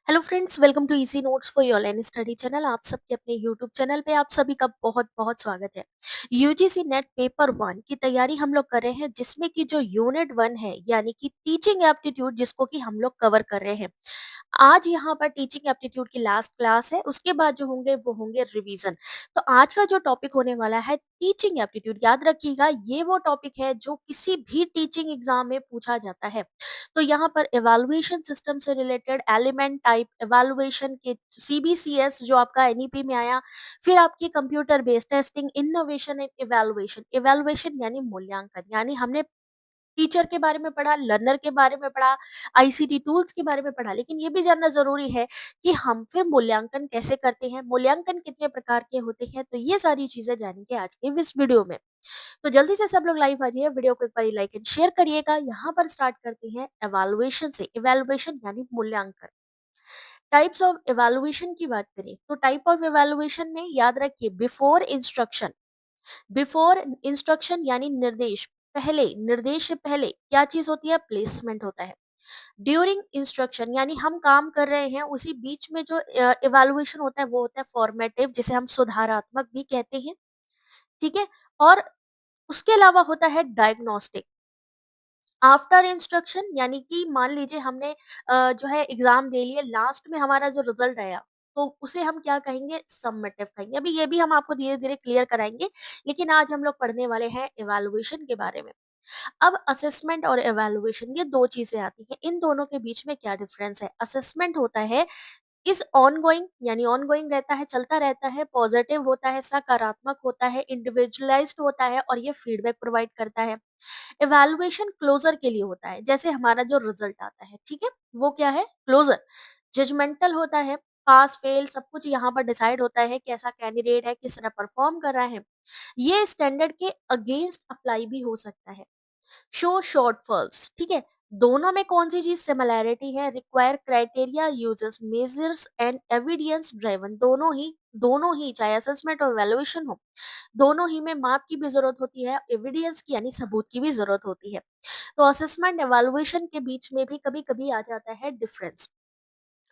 Hello friends, welcome to easy notes for your online study channel. आप सबके अपने YouTube channel पे आप सभी का बहुत बहुत स्वागत है। यूजीसी नेट पेपर वन की तैयारी हम लोग कर रहे हैं, जिसमें कि जो यूनिट वन है यानी कि टीचिंग एप्टीट्यूड, जिसको कि हम लोग कवर कर रहे हैं। आज यहाँ पर टीचिंग एप्टीट्यूड की लास्ट क्लास है, उसके बाद जो होंगे वो होंगे रिवीजन। तो आज का जो टॉपिक होने वाला है टीचिंग एप्टीट्यूड, याद रखिएगा ये वो टॉपिक है जो किसी भी टीचिंग एग्जाम में पूछा जाता है। तो यहाँ पर इवैल्यूएशन सिस्टम से रिलेटेड एलिमेंट टाइप इवैल्यूएशन के सीबीसीएस जो आपका एनईपी में आया, फिर आपकी computer based testing, innovation and evaluation. Evaluation यानी मूल्यांकन, यानी हमने टीचर के बारे में पढ़ा, लर्नर के बारे में पढ़ा, आईसीटी टूल्स के बारे में पढ़ा, लेकिन ये भी जानना ज़रूरी है कि हम फिर मूल्यांकन कैसे करते हैं, मूल्यांकन कितने प्रकार के होते हैं, तो ये सारी चीज़ें जानेंगे आज के इस वीडियो में। तो जल्दी से सब लोग लाइव आ जाइए, वीडियो को एक बार लाइक एंड शेयर करिएगा। यहाँ पर स्टार्ट करते हैं इवैल्यूएशन से। इवैल्यूएशन यानी मूल्यांकन। टाइप्स ऑफ इवैल्यूएशन की बात करें तो टाइप ऑफ इवैल्यूएशन में याद रखिए बिफोर इंस्ट्रक्शन। बिफोर इंस्ट्रक्शन यानी निर्देश, पहले निर्देश से पहले क्या चीज होती है? प्लेसमेंट होता है। ड्यूरिंग इंस्ट्रक्शन यानी हम काम कर रहे हैं उसी बीच में जो इवैल्यूएशन होता है वो होता है फॉर्मेटिव, जिसे हम सुधारात्मक भी कहते हैं। ठीक है। और उसके अलावा होता है डायग्नोस्टिक। आफ्टर इंस्ट्रक्शन यानी कि मान लीजिए हमने जो है एग्जाम दे लिए, लास्ट में हमारा जो रिजल्ट आया तो उसे हम क्या कहेंगे? सम्मेटिव कहेंगे। अभी ये भी हम आपको धीरे धीरे क्लियर कराएंगे, लेकिन आज हम लोग पढ़ने वाले हैं इवैल्यूएशन के बारे में। अब असेसमेंट और इवैल्यूएशन ये दो चीजें आती हैं, इन दोनों के बीच में क्या डिफरेंस है? असेसमेंट होता है इज ऑनगोइंग, यानी ऑनगोइंग रहता है, चलता रहता है, पॉजिटिव होता है, सकारात्मक होता है, इंडिविजुअलाइज्ड होता है और ये फीडबैक प्रोवाइड करता है। इवैल्यूएशन क्लोजर के लिए होता है, जैसे हमारा जो रिजल्ट आता है, ठीक है, वो क्या है? क्लोजर। जजमेंटल होता है, पास फेल सब कुछ यहाँ पर डिसाइड होता है, कैसा कैंडिडेट है, किस तरह परफॉर्म कर रहा है। ये स्टैंडर्ड के अगेंस्ट अप्लाई भी हो सकता है। शो शॉर्टफॉल्स, ठीक है। दोनों में कौन सी चीज सिमिलैरिटी है? Require criteria users measures and evidence driven. दोनों ही चाहे असेसमेंट और वैल्यूएशन हो, दोनों ही में माप की भी जरूरत होती है, एविडेंस की यानी सबूत की भी जरूरत होती है। तो असेसमेंट एवैल्यूएशन के बीच में भी कभी कभी आ जाता है डिफरेंस।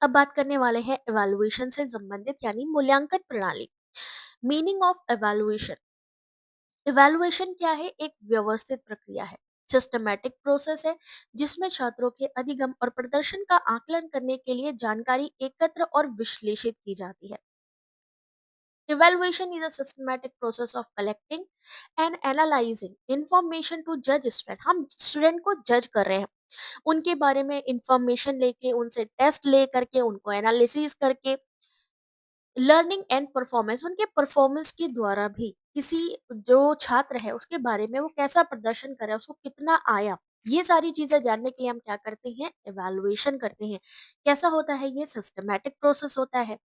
अब बात करने वाले हैं एवैल्यूएशन से संबंधित यानी मूल्यांकन प्रणाली। Meaning of evaluation. इवैल्यूएशन क्या है? एक व्यवस्थित प्रक्रिया है, सिस्टमैटिक प्रोसेस है, जिसमें छात्रों के अधिगम और प्रदर्शन का आकलन करने के लिए जानकारी एकत्र और विश्लेषित की जाती है। Evaluation is a systematic process of collecting and analyzing information to judge student। हम स्टूडेंट को जज कर रहे हैं, उनके बारे में इंफॉर्मेशन लेके, उनसे टेस्ट ले करके, उनको एनालिसिस करके, लर्निंग एंड परफॉर्मेंस, उनके परफॉर्मेंस के द्वारा भी किसी जो छात्र है उसके बारे में वो कैसा प्रदर्शन कर रहा है, उसको कितना आया, ये सारी चीजें जानने के लिए हम क्या करते हैं? एवैल्यूएशन करते हैं। कैसा होता है? ये सिस्टमैटिक प्रोसेस होता है।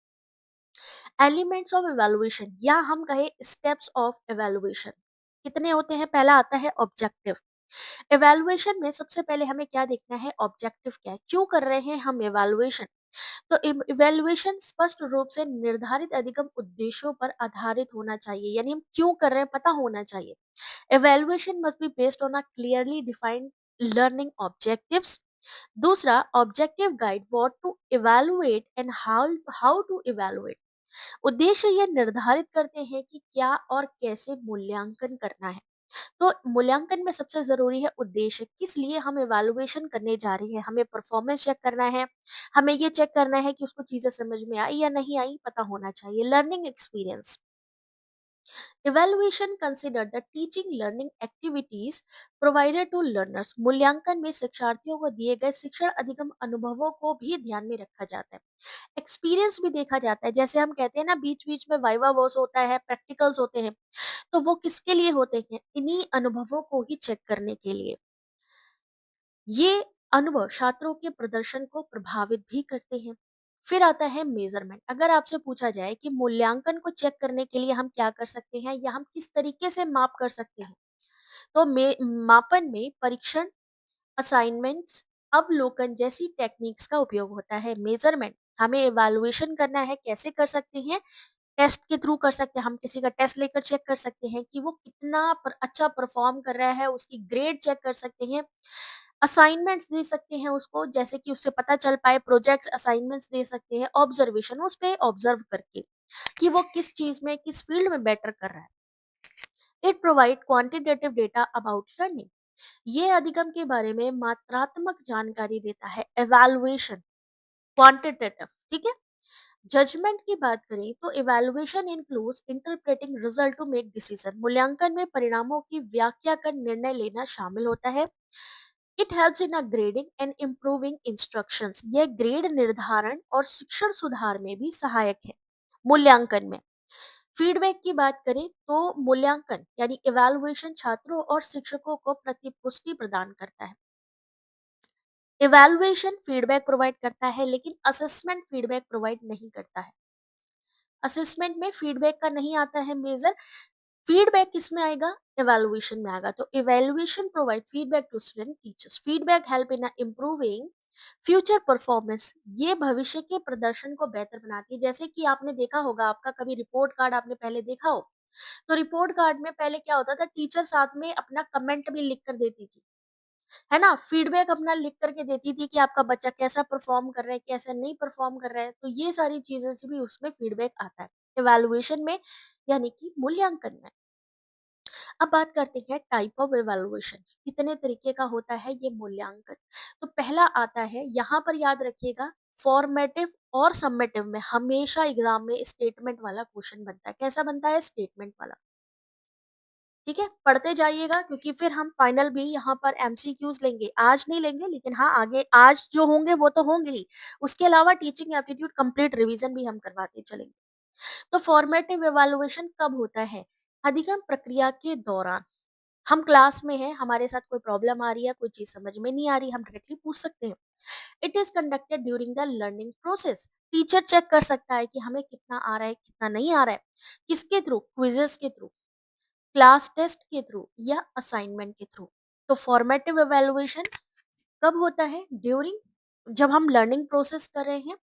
एलिमेंट्स ऑफ इवैल्यूएशन या हम कहे स्टेप्स ऑफ इवैल्यूएशन कितने होते हैं? पहला आता है ऑब्जेक्टिव। इवैल्यूएशन में सबसे पहले हमें क्या देखना है? ऑब्जेक्टिव क्या है, क्यों कर रहे हैं हम इवैल्यूएशन। तो इवैल्यूएशन स्पष्ट रूप से निर्धारित अधिगम उद्देश्यों पर आधारित होना चाहिए, यानी हम क्यों कर रहे हैं पता होना चाहिए। Evaluation must be based on a clearly defined learning objectives. दूसरा, objective guide what to evaluate and how to evaluate. उद्देश्य यह निर्धारित करते हैं कि क्या और कैसे मूल्यांकन करना है। तो मूल्यांकन में सबसे जरूरी है उद्देश्य, किस लिए हम इवैल्यूएशन करने जा रहे हैं। हमें परफॉर्मेंस चेक करना है, हमें ये चेक करना है कि उसको चीजें समझ में आई या नहीं आई, पता होना चाहिए। Learning experience. Evaluation consider the teaching learning activities provided to learners। मूल्यांकन में शिक्षार्थियों को दिए गए शिक्षण अधिगम अनुभवों को भी ध्यान में रखा जाता है। एक्सपीरियंस भी देखा जाता है, जैसे हम कहते हैं ना बीच बीच में वाइवा वॉस होता है, प्रैक्टिकल्स होते हैं, तो वो किसके लिए होते हैं? इन्हीं अनुभवों को ही चेक करने के लिए। ये अनुभव छात्रों के प्रदर्शन को प्रभावित भी करते हैं। फिर आता है मेजरमेंट। अगर आपसे पूछा जाए कि मूल्यांकन को चेक करने के लिए हम क्या कर सकते हैं या हम किस तरीके से माप कर सकते हैं, तो मापन में परीक्षण, असाइनमेंट्स, अवलोकन जैसी टेक्निक्स का उपयोग होता है। मेजरमेंट, हमें इवैल्यूएशन करना है, कैसे कर सकते हैं? टेस्ट के थ्रू कर सकते हैं। हम किसी का टेस्ट लेकर चेक कर सकते हैं कि वो कितना अच्छा परफॉर्म कर रहा है, उसकी ग्रेड चेक कर सकते हैं। असाइनमेंट्स दे सकते हैं उसको, जैसे कि उससे पता चल पाए, प्रोजेक्ट्स, असाइनमेंट्स दे सकते हैं, ऑब्जर्वेशन उस पे ऑब्जर्व करके कि वो किस चीज़ में, किस फील्ड में बेटर कर रहा है। It provide quantitative data about learning. ये अधिगम के बारे में मात्रात्मक जानकारी देता है। एवैल्यूएशन, क्वांटिटेटिव, ठीक है? जजमेंट की बात करें तो evaluation includes interpreting result to make decision. मूल्यांकन में परिणामों की व्याख्या कर निर्णय लेना शामिल होता है। It helps in a grading and improving instructions. यह ग्रेड निर्धारण और शिक्षण सुधार में भी सहायक है। मूल्यांकन में फीडबैक की बात करें तो मूल्यांकन यानी इवैल्यूएशन छात्रों और शिक्षकों को प्रतिपुष्टि प्रदान करता है। इवैल्यूएशन फीडबैक प्रोवाइड करता है, लेकिन असेसमेंट फीडबैक प्रोवाइड नहीं करता है। असेसमेंट में फीडबैक का नहीं आता है मेजर, फीडबैक किसमें आएगा? इवैल्यूएशन में आएगा। तो evaluation provide feedback to student teachers. Feedback help in improving future performance. ये भविष्य के प्रदर्शन को बेहतर बनाती है। जैसे कि आपने देखा होगा, आपका कभी रिपोर्ट कार्ड आपने पहले देखा हो, तो रिपोर्ट कार्ड में पहले क्या होता था, टीचर साथ में अपना कमेंट भी लिख कर देती थी, है ना? फीडबैक अपना लिख करके देती थी कि आपका बच्चा कैसा परफॉर्म कर रहा है, कैसा नहीं परफॉर्म कर रहा है। तो ये सारी चीजें से भी उसमें फीडबैक आता है इवैल्यूएशन में, यानी कि मूल्यांकन में। अब बात करते हैं टाइप ऑफ इवैल्यूएशन, कितने तरीके का होता है ये मूल्यांकन। तो पहला आता है, यहाँ पर याद रखिएगा, फॉर्मेटिव और समेटिव में हमेशा एग्जाम में स्टेटमेंट वाला क्वेश्चन बनता है। कैसा बनता है? स्टेटमेंट वाला। ठीक है, पढ़ते जाइएगा, क्योंकि फिर हम फाइनल भी यहाँ पर एमसीक्यूज लेंगे। आज नहीं लेंगे, लेकिन हाँ आगे आज जो होंगे वो तो होंगे ही। उसके अलावा टीचिंग एप्टीट्यूड कंप्लीट रिवीजन भी हम करवाते चलेंगे। तो फॉर्मेटिव इवैल्यूएशन कब होता है? अधिगम प्रक्रिया के दौरान। हम क्लास में हैं, हमारे साथ कोई प्रॉब्लम आ रही है, कोई चीज समझ में नहीं आ रही, हम डायरेक्टली पूछ सकते हैं। It is conducted during the learning process. Teacher check कर सकता है कि हमें कितना आ रहा है, कितना नहीं आ रहा है। किसके थ्रू? क्विजेस के थ्रू, क्लास टेस्ट के थ्रू, या असाइनमेंट के थ्रू। तो फॉर्मेटिव इवैल्यूएशन कब होता है? ड्यूरिंग, जब हम लर्निंग प्रोसेस कर रहे हैं।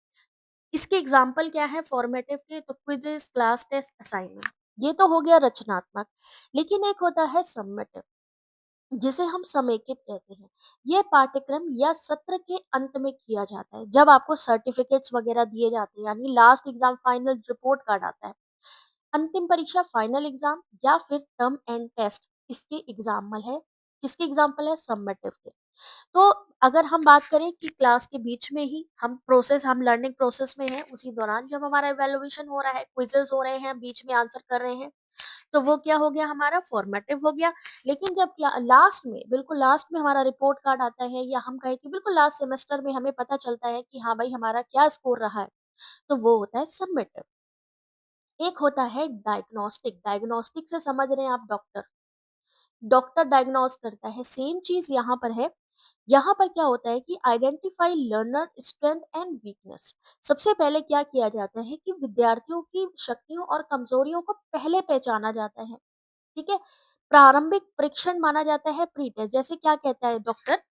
इसके एग्जाम्पल क्या है फॉर्मेटिव के? तो क्विजेस, क्लास टेस्ट, असाइनमेंट। ये तो हो गया रचनात्मक। लेकिन एक होता है सम्मेटिव, जिसे हम समेकित कहते हैं। ये पाठ्यक्रम या सत्र के अंत में किया जाता है, जब आपको सर्टिफिकेट्स वगैरह दिए जाते हैं, यानी last exam, final report card आता है। अंतिम परीक्षा, फाइनल एग्जाम, या फिर टर्म एंड टेस्ट, इसके एग्जाम्पल है। किसके एग्जाम्पल है? सम्मेटिव के। तो अगर हम बात करें कि क्लास के बीच में ही हम लर्निंग प्रोसेस में हैं, उसी दौरान जब हमारा इवैल्यूएशन हो रहा है, क्विज़ेस हो रहे हैं, बीच में आंसर कर रहे हैं, तो वो क्या हो गया? हमारा फॉर्मेटिव हो गया। लेकिन जब लास्ट में, बिल्कुल लास्ट में हमारा रिपोर्ट कार्ड आता है, या हम कहें कि बिल्कुल लास्ट सेमेस्टर में हमें पता चलता है कि हाँ भाई हमारा क्या स्कोर रहा है, तो वो होता है सबमिटिव। एक होता है डायग्नोस्टिक। डायग्नोस्टिक से समझ रहे हैं आप? डॉक्टर, डॉक्टर डायग्नोस करता है, सेम चीज यहाँ पर है। यहाँ पर क्या होता है कि identify learner strength and weakness. सबसे पहले क्या किया जाता है कि विद्यार्थियों की शक्तियों और कमजोरियों को पहले पहचाना जाता है। ठीक है, प्रारंभिक परीक्षण माना जाता है प्री टेस्ट। जैसे क्या कहता है डॉक्टर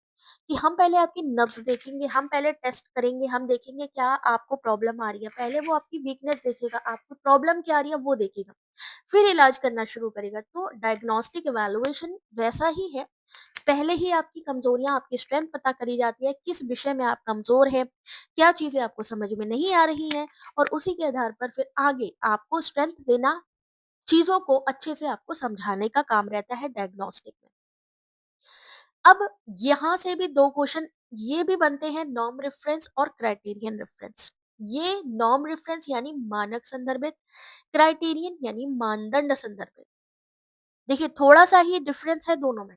कि हम पहले आपकी नब्ज देखेंगे, हम पहले टेस्ट करेंगे, हम देखेंगे क्या आपको प्रॉब्लम आ रही है। पहले वो आपकी वीकनेस देखेगा, आपको प्रॉब्लम क्या आ रही है वो देखेगा, फिर इलाज करना शुरू करेगा। तो डायग्नोस्टिक इवैल्यूएशन वैसा ही है। पहले ही आपकी कमजोरियां, आपकी स्ट्रेंथ पता करी जाती है, किस विषय में आप कमजोर हैं, क्या चीजें आपको समझ में नहीं आ रही हैं, और उसी के आधार पर फिर आगे आपको स्ट्रेंथ देना, चीजों को अच्छे से आपको समझाने का काम रहता है डायग्नोस्टिक में। अब यहाँ से भी दो क्वेश्चन ये भी बनते हैं, नॉर्म रेफरेंस और क्राइटेरियन रेफरेंस। ये नॉर्म रेफरेंस यानी मानक संदर्भित, क्राइटेरियन यानी मानदंड संदर्भित। देखिए थोड़ा सा ही डिफरेंस है दोनों में।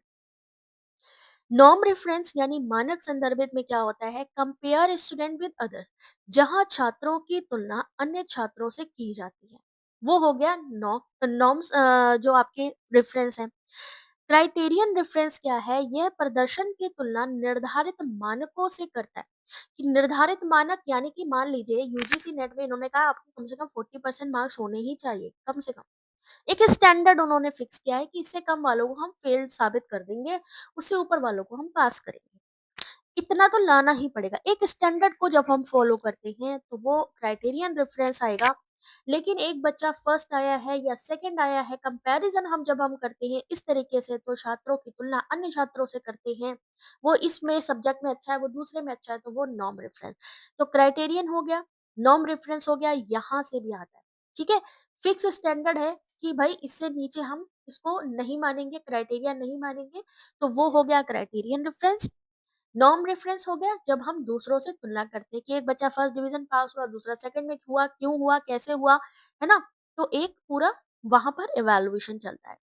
नॉर्म रेफरेंस यानी मानक संदर्भित में क्या होता है? कंपेयर स्टूडेंट विद अदर्स, जहां छात्रों की तुलना अन्य छात्रों से की जाती है। वो हो गया नॉर्म्स, जो आपके रेफरेंस है। क्राइटेरियन रेफरेंस क्या है? यह प्रदर्शन की तुलना निर्धारित मानकों से करता है। कि निर्धारित मानक यानी कि मान लीजिए यूजीसी नेट में इन्होंने कहा आपके कम से कम 40% मार्क्स होने ही चाहिए, कम से कम। एक स्टैंडर्ड उन्होंने फिक्स किया है कि इससे कम वालों को हम फेल साबित कर देंगे, उससे ऊपर वालों को हम पास करेंगे। इतना तो लाना ही पड़ेगा। एक स्टैंडर्ड को जब हम फॉलो करते हैं तो वो क्राइटेरियन रेफरेंस आएगा। लेकिन एक बच्चा फर्स्ट आया है या सेकंड आया है, कंपैरिजन हम जब करते हैं इस तरीके से, तो छात्रों की तुलना अन्य छात्रों से करते हैं, वो इसमें सब्जेक्ट में अच्छा है, वो दूसरे में अच्छा है, तो वो नॉर्म रेफरेंस। तो क्राइटेरियन हो गया, नॉर्म रेफरेंस हो गया, यहाँ से भी आता है। ठीक है? फिक्स स्टैंडर्ड है कि भाई इससे नीचे हम इसको नहीं मानेंगे, क्राइटेरिया नहीं मानेंगे, तो वो हो गया क्राइटेरियन रेफरेंस। नॉर्म रेफरेंस हो गया जब हम दूसरों से तुलना करते हैं कि एक बच्चा फर्स्ट डिवीजन पास हुआ, दूसरा सेकंड में हुआ, क्यों हुआ, कैसे हुआ, है ना? तो एक पूरा वहां पर इवैल्यूएशन चलता है।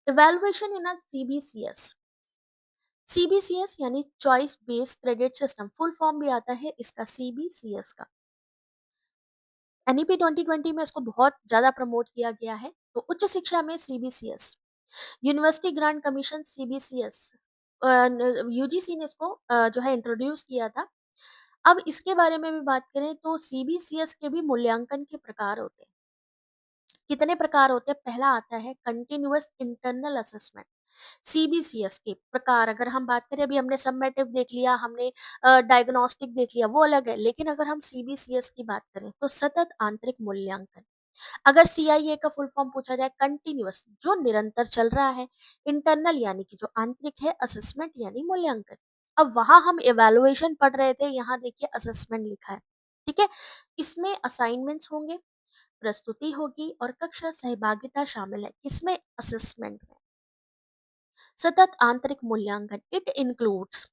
इवैल्यूएशन इन अ सीबीसीएस। सीबीसीएस यानी choice based credit system, full form भी आता है इसका सीबीसीएस का। एनईपी 2020 में इसको बहुत ज्यादा प्रमोट किया गया है। तो उच्च शिक्षा में CBCS, university grant commission CBCS, UGC ने इसको जो है इंट्रोड्यूस किया था। अब इसके बारे में भी बात करें तो सीबीसीएस के भी मूल्यांकन के प्रकार होते हैं। कितने प्रकार होते हैं? पहला आता है कंटिन्यूअस इंटरनल असेसमेंट। सीबीसीएस के प्रकार अगर हम बात करें, अभी हमने सबमेटिव देख लिया, हमने डायग्नोस्टिक देख लिया, वो अलग है। लेकिन अगर हम सीबीसीएस की बात करें तो सतत आंतरिक मूल्यांकन। अगर सीआईए का फुल फॉर्म पूछा जाए, कंटिन्यूअस जो निरंतर चल रहा है, इंटरनल यानी कि जो आंतरिक है, असेसमेंट यानी मूल्यांकन। अब वहां हम इवैल्यूएशन पढ़ रहे थे, यहाँ देखिए असेसमेंट लिखा है। ठीक है? इसमें असाइनमेंट्स होंगे, प्रस्तुति होगी और कक्षा सहभागिता शामिल है। किसमें? असेसमेंट में। सतत आंतरिक मूल्यांकन, it includes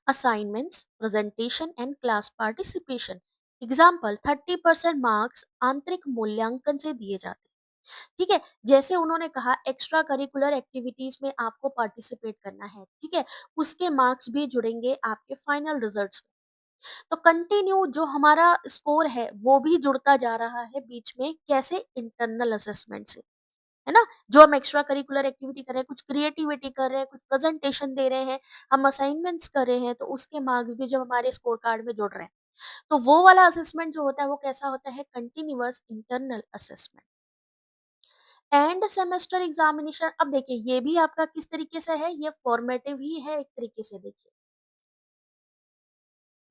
assignments, presentation and class participation. Example 30% marks आंतरिक मूल्यांकन से दिए जाते हैं। ठीक है? जैसे उन्होंने कहा एक्स्ट्रा करिकुलर एक्टिविटीज में आपको पार्टिसिपेट करना है, ठीक है, उसके मार्क्स भी जुड़ेंगे आपके फाइनल रिजल्ट्स में। तो कंटिन्यू जो हमारा स्कोर है वो भी जुड़ता जा रहा है बीच में, कैसे? इंटरनल असेसमेंट से, है ना? जो हम एक्स्ट्रा करिकुलर एक्टिविटी कर रहे हैं, कुछ क्रिएटिविटी कर रहे हैं, कुछ प्रेजेंटेशन दे रहे हैं, हम असाइनमेंट्स कर रहे हैं, तो उसके मार्क्स भी जब हमारे स्कोर कार्ड में जुड़ रहे हैं, तो वो वाला असेसमेंट जो होता है वो कैसा होता है? Continuous internal assessment. End semester examination, अब देखिए ये भी आपका किस तरीके से है, ये फॉर्मेटिव ही है एक तरीके से। देखिए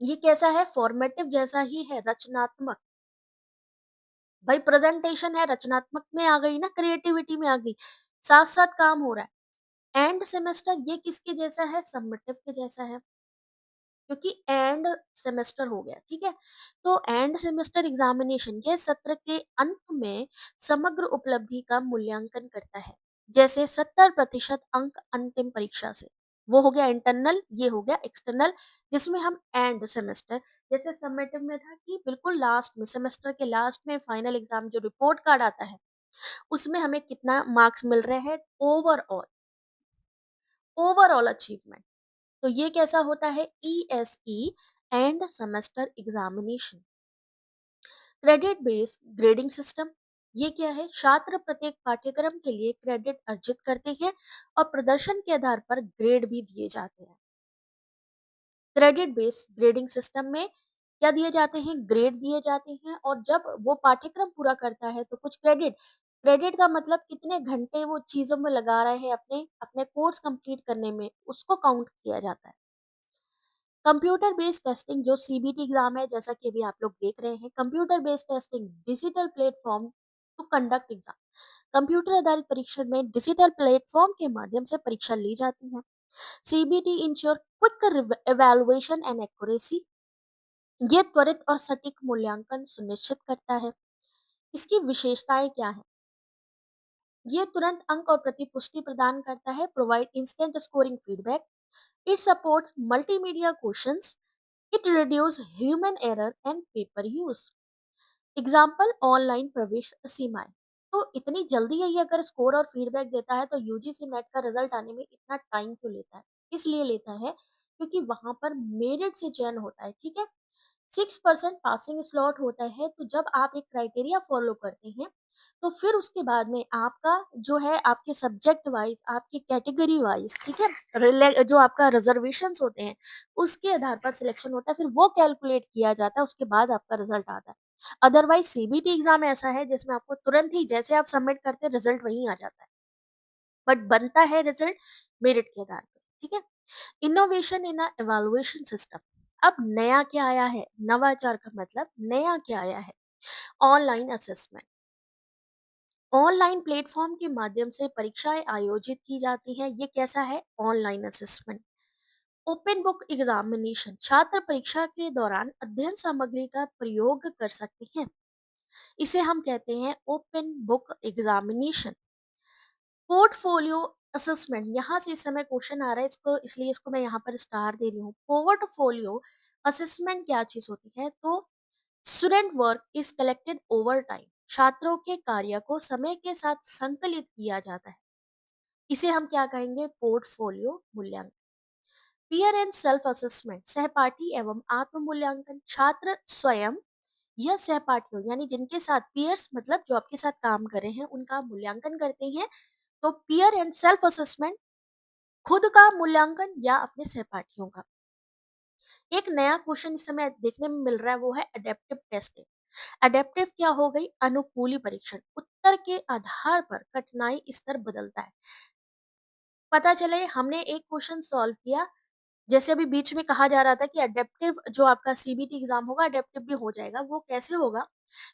ये कैसा है? फॉर्मेटिव जैसा ही है, रचनात्मक। भाई प्रेजेंटेशन है, रचनात्मक में आ गई ना, क्रिएटिविटी में आ गई, साथ साथ काम हो रहा है। एंड सेमेस्टर ये किसके जैसा है? सबमिटिव के जैसा है, क्योंकि एंड सेमेस्टर हो गया। ठीक है? तो एंड सेमेस्टर एग्जामिनेशन ये सत्र के अंत में समग्र उपलब्धि का मूल्यांकन करता है। जैसे 70% अंक अंतिम परीक्षा से, वो हो गया इंटरनल, ये हो गया एक्सटर्नल। जिसमें हम एंड सेमेस्टर, जैसे समेटिव में था कि बिल्कुल लास्ट में, सेमेस्टर के लास्ट में फाइनल एग्जाम जो रिपोर्ट कार्ड आता है, उसमें हमें कितना मार्क्स मिल रहे हैं ओवरऑल, ओवरऑल अचीवमेंट। तो ये कैसा होता है? ESE, end semester examination. Credit based grading system, ये क्या है? छात्र प्रत्येक पाठ्यक्रम के लिए क्रेडिट अर्जित करते हैं और प्रदर्शन के आधार पर ग्रेड भी दिए जाते हैं। क्रेडिट बेस्ड ग्रेडिंग सिस्टम में क्या दिए जाते हैं? ग्रेड दिए जाते हैं, और जब वो पाठ्यक्रम पूरा करता है तो कुछ क्रेडिट, क्रेडिट का मतलब कितने घंटे वो चीजों में लगा रहे हैं अपने अपने कोर्स कंप्लीट करने में, उसको काउंट किया जाता है। कंप्यूटर बेस्ड टेस्टिंग जो सीबीटी एग्जाम है, जैसा कि अभी आप लोग देख रहे हैं, computer based testing digital platform to conduct exam. कंप्यूटर आधारित परीक्षण में डिजिटल प्लेटफॉर्म के माध्यम से परीक्षा ली जाती है। CBT ensure quick evaluation and accuracy, ये त्वरित और सटीक मूल्यांकन सुनिश्चित करता है। इसकी विशेषताएं क्या है? ये तुरंत अंक और प्रतिपुष्टि प्रदान करता है, provide instant scoring feedback, it supports multimedia questions, it reduce human error and paper use. Example online प्रवेश सीमाएं। तो इतनी जल्दी ये अगर स्कोर और फीडबैक देता है, तो यूजीसी नेट का रिजल्ट आने में इतना टाइम क्यों लेता है? इसलिए लेता है क्योंकि वहां पर मेरिट से चयन होता है। ठीक है? 6% पासिंग स्लॉट होता है। तो जब आप एक क्राइटेरिया फॉलो करते हैं, तो फिर उसके बाद में आपका जो है, आपके सब्जेक्ट वाइज, आपकी कैटेगरी वाइज, ठीक है, जो आपका रिजर्वेशन होते हैं, उसके आधार पर सिलेक्शन होता है, फिर वो कैलकुलेट किया जाता है, उसके बाद आपका रिजल्ट आता है। अदरवाइज सीबीटी एग्जाम ऐसा है जिसमें आपको तुरंत ही जैसे आप सबमिट करते हैं, रिजल्ट वहीं आ जाता है, बट बनता है रिजल्ट मेरिट के आधार पर। ठीक है? Innovation in a evaluation system. अब नया क्या आया है? नवाचार का मतलब नया क्या आया है? ऑनलाइन असेसमेंट, ऑनलाइन प्लेटफॉर्म के माध्यम से परीक्षाएं आयोजित की जाती हैं। ये कैसा है? Online assessment. Open book examination, छात्र परीक्षा के दौरान अध्ययन सामग्री का प्रयोग कर सकते हैं। इसे हम कहते हैं open book examination. Portfolio assessment, यहाँ से इस समय क्वेश्चन आ रहा है, इसको इसलिए इसको मैं यहाँ पर स्टार दे रही हूँ। पोर्टफोलियो असेसमेंट क्या चीज होती है? तो student work is collected over time, छात्रों के कार्य को समय के साथ संकलित किया जाता है। इसे हम क्या कहेंगे? पोर्टफोलियो मूल्यांकन। पीयर एंड सेल्फ असेसमेंट, सहपाठी एवं आत्म मूल्यांकन, छात्र स्वयं या सहपाठियों यानी जिनके साथ पीयर्स मतलब जो आपके साथ काम कर रहे हैं उनका मूल्यांकन करते हैं। तो पीयर एंड सेल्फ असेसमेंट, खुद का मूल्यांकन या अपने सहपाठियों का। एक नया क्वेश्चन इस समय देखने में मिल रहा है, वो है अडेप्टिव टेस्टिंग। अडेप्टिव क्या हो गई? अनुकूली परीक्षण। उत्तर के आधार पर कठिनाई स्तर बदलता है। पता चले हमने एक क्वेश्चन सॉल्व किया, जैसे अभी बीच में कहा जा रहा था कि अडेप्टिव जो आपका सीबीटी एग्जाम होगा अडेप्टिव भी हो जाएगा। वो कैसे होगा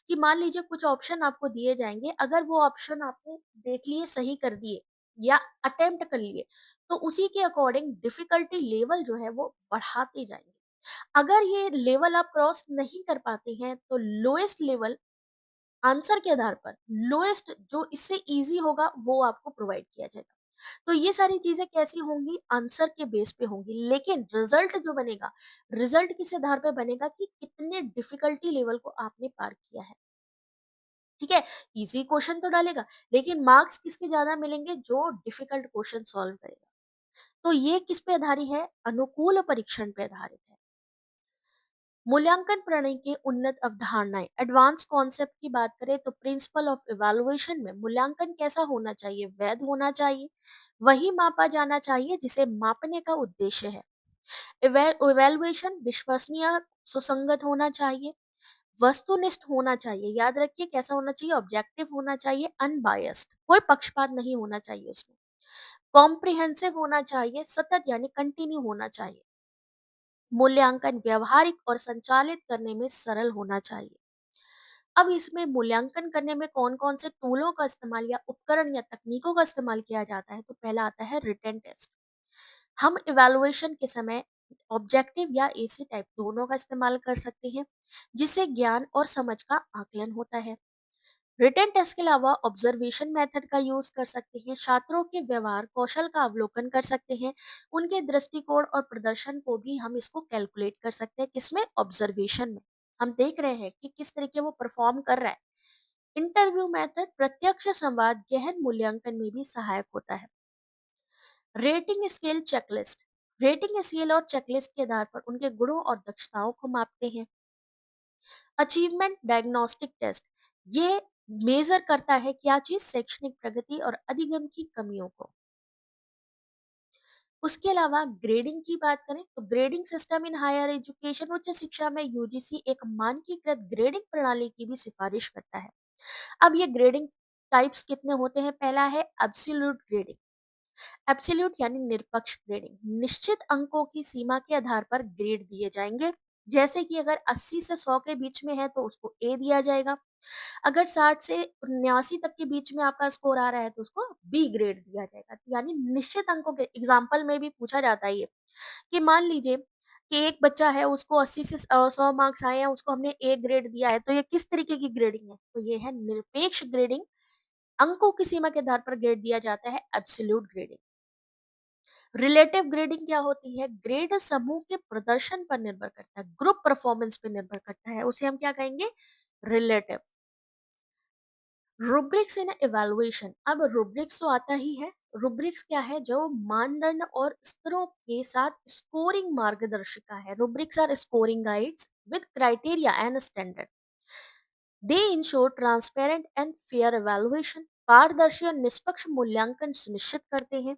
कि मान लीजिए कुछ ऑप्शन आपको दिए जाएंगे, अगर वो ऑप्शन आपने देख लिए, सही कर दिए या अटेम्प्ट कर लिए, तो उसी के अकॉर्डिंग डिफिकल्टी लेवल जो है वो बढ़ाते जाएंगे। अगर ये लेवल आप क्रॉस नहीं कर पाते हैं तो लोएस्ट लेवल आंसर के आधार पर लोएस्ट जो इससे इजी होगा वो आपको प्रोवाइड किया जाएगा। तो ये सारी चीजें कैसी होंगी? आंसर के बेस पे होंगी, लेकिन रिजल्ट जो बनेगा, रिजल्ट किस आधार पे बनेगा कि कितने डिफिकल्टी लेवल को आपने पार किया है। ठीक है, इजी क्वेश्चन तो डालेगा, लेकिन मार्क्स किसके ज्यादा मिलेंगे? जो डिफिकल्ट क्वेश्चन सॉल्व करेगा। तो ये किस पे आधारित है? अनुकूल परीक्षण पे आधारित है। मूल्यांकन प्रणाली की उन्नत अवधारणाएं, एडवांस कॉन्सेप्ट की बात करें तो प्रिंसिपल ऑफ इवैल्यूएशन में मूल्यांकन कैसा होना चाहिए? वैध होना चाहिए, वही मापा जाना चाहिए जिसे मापने का उद्देश्य है। इवैल्यूएशन विश्वसनीय, सुसंगत होना चाहिए, वस्तुनिष्ठ होना चाहिए। याद रखिए कैसा होना चाहिए? ऑब्जेक्टिव होना चाहिए, अनबायस्ड, कोई पक्षपात नहीं होना चाहिए उसमें। कॉम्प्रिहेंसिव होना चाहिए, सतत यानी कंटिन्यू होना चाहिए। मूल्यांकन व्यवहारिक और संचालित करने में सरल होना चाहिए। अब इसमें मूल्यांकन करने में कौन-कौन से टूलों का इस्तेमाल या उपकरण या तकनीकों का इस्तेमाल किया जाता है? तो पहला आता है रिटन टेस्ट। हम इवैल्यूएशन के समय ऑब्जेक्टिव या एसी टाइप दोनों का इस्तेमाल कर सकते हैं, जिससे ज्ञान और समझ का आकलन होता है। रिटन टेस्ट के अलावा ऑब्जर्वेशन मेथड का यूज कर सकते हैं, छात्रों के व्यवहार कौशल का अवलोकन कर सकते हैं, उनके दृष्टिकोण और प्रदर्शन को भी हम इसको कैलकुलेट कर सकते हैं। किसमें? ऑब्जर्वेशन में। हम देख रहे हैं कि किस तरीके वो परफॉर्म कर रहा है। इंटरव्यू मेथड प्रत्यक्ष संवाद गहन मूल्यांकन में भी सहायक होता है। Rating scale checklist, rating scale और चेकलिस्ट के आधार पर उनके गुणों और दक्षताओं को मापते हैं। अचीवमेंट डायग्नोस्टिक टेस्ट, ये मेजर करता है क्या चीज? शैक्षणिक प्रगति और अधिगम की कमियों को। उसके अलावा ग्रेडिंग की बात करें तो grading system in higher education, उच्च शिक्षा में यूजीसी एक मानकीकृत ग्रेडिंग प्रणाली की भी सिफारिश करता है। अब ये ग्रेडिंग टाइप्स कितने होते हैं? पहला है एब्सोल्यूट ग्रेडिंग। एब्सोल्यूट यानी निरपेक्ष ग्रेडिंग, निश्चित अंकों की सीमा के आधार पर ग्रेड दिए जाएंगे। जैसे कि अगर 80 से 100 के बीच में है तो उसको ए दिया जाएगा, अगर 60 से 79 तक के बीच में आपका स्कोर आ रहा है तो उसको बी ग्रेड दिया जाएगा। यानी निश्चित अंकों के एग्जाम्पल में भी पूछा जाता है ये कि मान लीजिए कि एक बच्चा है, उसको 80 से 100 मार्क्स आए हैं, उसको हमने ए ग्रेड दिया है, तो ये किस तरीके की ग्रेडिंग है? तो ये है निरपेक्ष ग्रेडिंग, अंकों की सीमा के आधार पर ग्रेड दिया जाता है, एब्सोल्यूट ग्रेडिंग। रिलेटिव ग्रेडिंग क्या होती है? ग्रेड समूह के प्रदर्शन पर निर्भर करता है, ग्रुप परफॉर्मेंस पर निर्भर करता है, उसे हम क्या कहेंगे? रिलेटिव। रूब्रिक्स इन इवैल्यूएशन, अब रूब्रिक्स तो आता ही है। रूब्रिक्स क्या है? जो मानदंड और स्तरों के साथ स्कोरिंग मार्गदर्शिका है। Rubrics are scoring guides with criteria and standard. They ensure transparent and fair evaluation, पारदर्शी और निष्पक्ष मूल्यांकन सुनिश्चित करते हैं।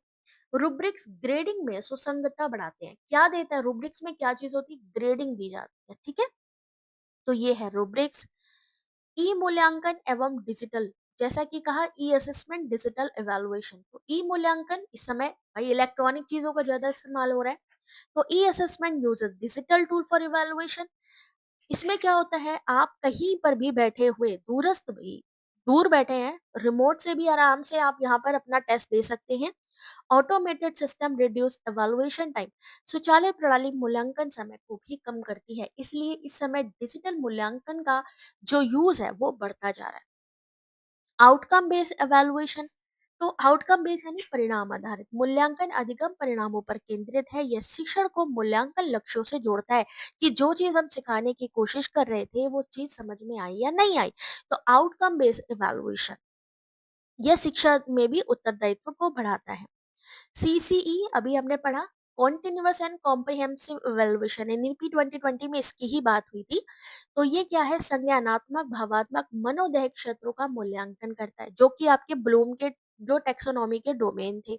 रूब्रिक्स ग्रेडिंग में सुसंगतता बढ़ाते हैं। क्या देता है रूब्रिक्स में? क्या चीज होती है? ग्रेडिंग दी जाती है। ठीक है, तो ये है रूब्रिक्स। ई मूल्यांकन एवं डिजिटल, जैसा कि कहा ई असेसमेंट डिजिटल इवैल्यूएशन, तो ई मूल्यांकन इस समय भाई इलेक्ट्रॉनिक चीजों का ज्यादा इस्तेमाल हो रहा है, तो E assessment uses digital tool for evaluation. इसमें क्या होता है, आप कहीं पर भी बैठे हुए, दूरस्थ भी, दूर बैठे हैं, रिमोट से भी आराम से आप यहाँ पर अपना टेस्ट दे सकते हैं। Automated system reduce evaluation time, स्वचालित प्रणाली मूल्यांकन समय को भी कम करती है, इसलिए इस समय डिजिटल मूल्यांकन का जो यूज है वो बढ़ता जा रहा है। आउटकम बेस्ड इवैल्यूएशन, तो आउटकम बेस्ड यानी परिणाम आधारित मूल्यांकन अधिगम परिणामों पर केंद्रित है। यह शिक्षण को मूल्यांकन लक्ष्यों से जोड़ता है कि जो चीज हम सिखाने की कोशिश कर रहे थे वो चीज समझ में आई या नहीं आई। तो आउटकम बेस्ड इवैल्यूएशन यह शिक्षा में भी उत्तरदायित्व को बढ़ाता है। सीसीई अभी हमने पढ़ा, continuous and comprehensive evaluation, NEP 2020 में इसकी ही बात हुई थी। तो ये क्या है, संज्ञानात्मक, भावात्मक, मनोदैहिक क्षेत्रों का मूल्यांकन करता है, जो कि आपके ब्लूम के जो टेक्सोनॉमी के डोमेन थे।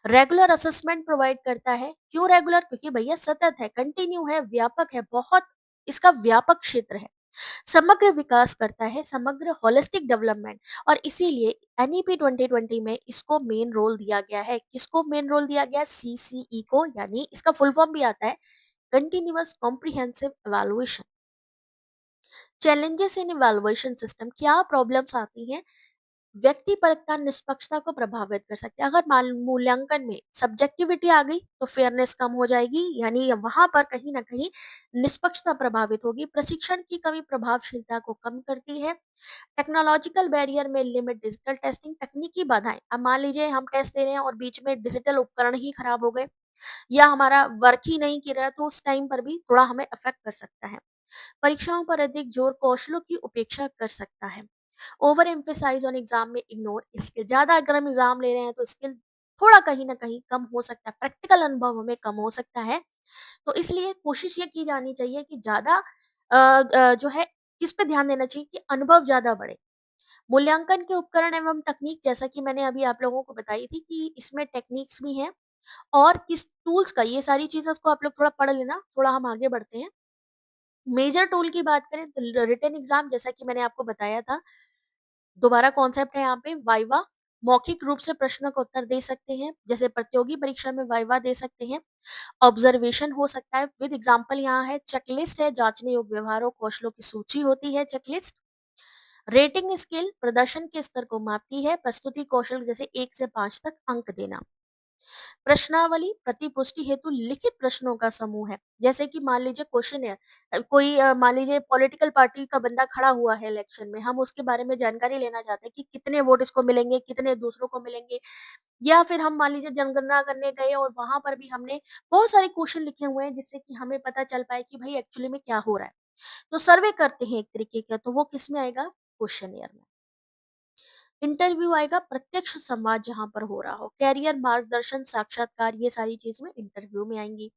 रेगुलर असेसमेंट प्रोवाइड करता है। क्यों रेगुलर? क्योंकि भैया सतत है, कंटिन्यू है, व्यापक है, बहुत इसका व्यापक क्षेत्र है। समग्र विकास करता है, समग्र होलिस्टिक डेवलपमेंट, और इसीलिए एनईपी 2020 में इसको मेन रोल दिया गया है। किसको मेन रोल दिया गया है? सीसीई को, यानी इसका फुल फॉर्म भी आता है continuous comprehensive evaluation. Challenges in evaluation system, क्या प्रॉब्लम्स आती हैं? व्यक्तिपरकता निष्पक्षता को प्रभावित कर सकते हैं। अगर मूल्यांकन में सब्जेक्टिविटी आ गई तो फेयरनेस कम हो जाएगी, यानी वहां पर कहीं ना कहीं निष्पक्षता प्रभावित होगी। प्रशिक्षण की कमी प्रभावशीलता को कम करती है। टेक्नोलॉजिकल बैरियर में लिमिट डिजिटल टेस्टिंग, तकनीकी बाधाएं। अब मान लीजिए हम टेस्ट दे रहे हैं और बीच में डिजिटल उपकरण ही खराब हो गए या हमारा वर्क ही नहीं कर रहा है, तो उस टाइम पर भी थोड़ा हमें अफेक्ट कर सकता है। परीक्षाओं पर अधिक जोर कौशलों की उपेक्षा कर सकता है। ओवर एम्फेसाइज ऑन एग्जाम में इग्नोर स्किल, ज्यादा अगर हम एग्जाम ले रहे हैं तो स्किल थोड़ा कहीं ना कहीं कम हो सकता है, प्रैक्टिकल अनुभव हमें कम हो सकता है। तो इसलिए कोशिश ये की जानी चाहिए कि ज्यादा जो है किस पे ध्यान देना चाहिए कि अनुभव ज्यादा बढ़े। मूल्यांकन के उपकरण एवं तकनीक, जैसा कि मैंने अभी आप लोगों को बताई थी कि इसमें टेक्निक्स भी हैं और किस टूल्स का, ये सारी चीजें उसको आप लोग थोड़ा पढ़ लेना। थोड़ा हम आगे बढ़ते हैं। मेजर टूल की बात करें तो रिटन एग्जाम, जैसा कि मैंने आपको बताया था, दोबारा कॉन्सेप्ट है यहाँ पे वाइवा। मौखिक रूप से प्रश्नों का उत्तर दे सकते हैं, जैसे प्रतियोगी परीक्षा में वाइवा दे सकते हैं। ऑब्जर्वेशन हो सकता है, विद एग्जांपल यहाँ है, चेकलिस्ट है, जांचने योग्य व्यवहारों कौशलों की सूची होती है चेकलिस्ट। रेटिंग स्केल प्रदर्शन के स्तर को मापती है, प्रस्तुति कौशल जैसे 1 से 5 तक अंक देना। प्रश्नावली प्रतिपुष्टि हेतु लिखित प्रश्नों का समूह है, जैसे कि मान लीजिए क्वेश्चन है, कोई मान लीजिए पॉलिटिकल पार्टी का बंदा खड़ा हुआ है इलेक्शन में, हम उसके बारे में जानकारी लेना चाहते हैं कि कितने वोट इसको मिलेंगे, कितने दूसरों को मिलेंगे। या फिर हम मान लीजिए जनगणना करने गए और वहां पर भी हमने बहुत सारे क्वेश्चन लिखे हुए हैं जिससे कि हमें पता चल पाए कि भाई एक्चुअली में क्या हो रहा है। तो सर्वे करते हैं एक तरीके का, तो वो किस में आएगा? क्वेश्चनियर में। इंटरव्यू आएगा, प्रत्यक्ष संवाद जहां पर हो रहा हो, कैरियर मार्गदर्शन, साक्षात्कार, ये सारी चीजें इंटरव्यू में आएंगी।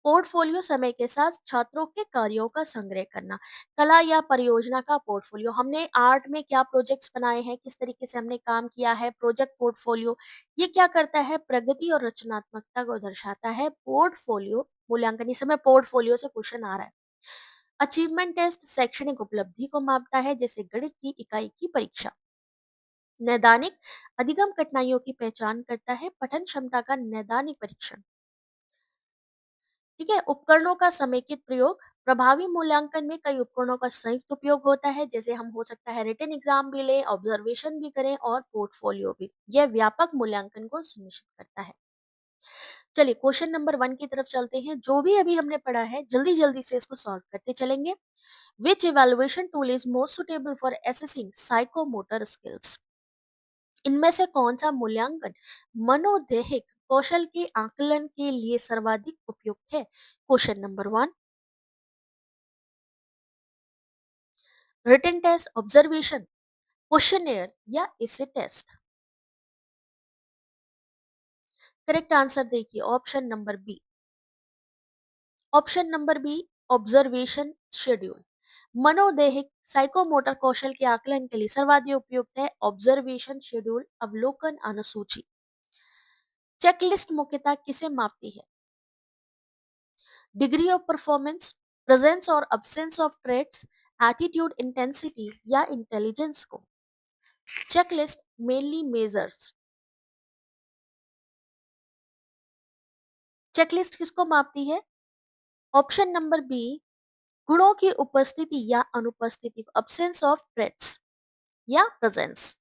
पोर्टफोलियो, समय के साथ छात्रों के कार्यों का संग्रह करना। कला या परियोजना का पोर्टफोलियो, हमने आर्ट में क्या प्रोजेक्ट्स बनाए हैं, किस तरीके से हमने काम किया है, प्रोजेक्ट पोर्टफोलियो। ये क्या करता है? प्रगति और रचनात्मकता को दर्शाता है। पोर्टफोलियो मूल्यांकन, इस समय पोर्टफोलियो से क्वेश्चन आ रहा है। अचीवमेंट टेस्ट शैक्षणिक उपलब्धि को मापता है, जैसे गणित की इकाई की परीक्षा। नैदानिक अधिगम कठिनाइयों की पहचान करता है, पठन क्षमता का नैदानिक परीक्षण। ठीक है। उपकरणों का समेकित प्रयोग, प्रभावी मूल्यांकन में कई उपकरणों का संयुक्त उपयोग होता है, जैसे हम हो सकता है रिटन एग्जाम भी लें, ऑब्जर्वेशन भी करें और पोर्टफोलियो भी। यह व्यापक मूल्यांकन को सुनिश्चित करता है। चलिए क्वेश्चन नंबर 1 की तरफ चलते हैं। जो भी अभी हमने पढ़ा है जल्दी जल्दी से इसको सॉल्व करते चलेंगे। Which evaluation tool is most suitable for assessing psychomotor skills, इनमें से कौन सा मूल्यांकन मनोदैहिक कौशल के आकलन के लिए सर्वाधिक उपयुक्त है? Question number 1, written test, observation, questionnaire या इसे टेस्ट। करेक्ट आंसर देखिए option number B. Option number B, observation schedule. मनोदैहिक साइकोमोटर कौशल के आकलन के लिए सर्वाधिक उपयुक्त है ऑब्जर्वेशन शेड्यूल, अवलोकन अनुसूची। चेकलिस्ट मुख्यतः किसे मापती है? डिग्री ऑफ परफॉर्मेंस, प्रेजेंस और absence of traits, attitude, intensity या इंटेलिजेंस को। चेकलिस्ट मेनली मेजर्स, चेकलिस्ट किसको मापती है? ऑप्शन नंबर बी, गुणों की उपस्थिति या अनुपस्थिति, absence of traits या प्रेजेंस।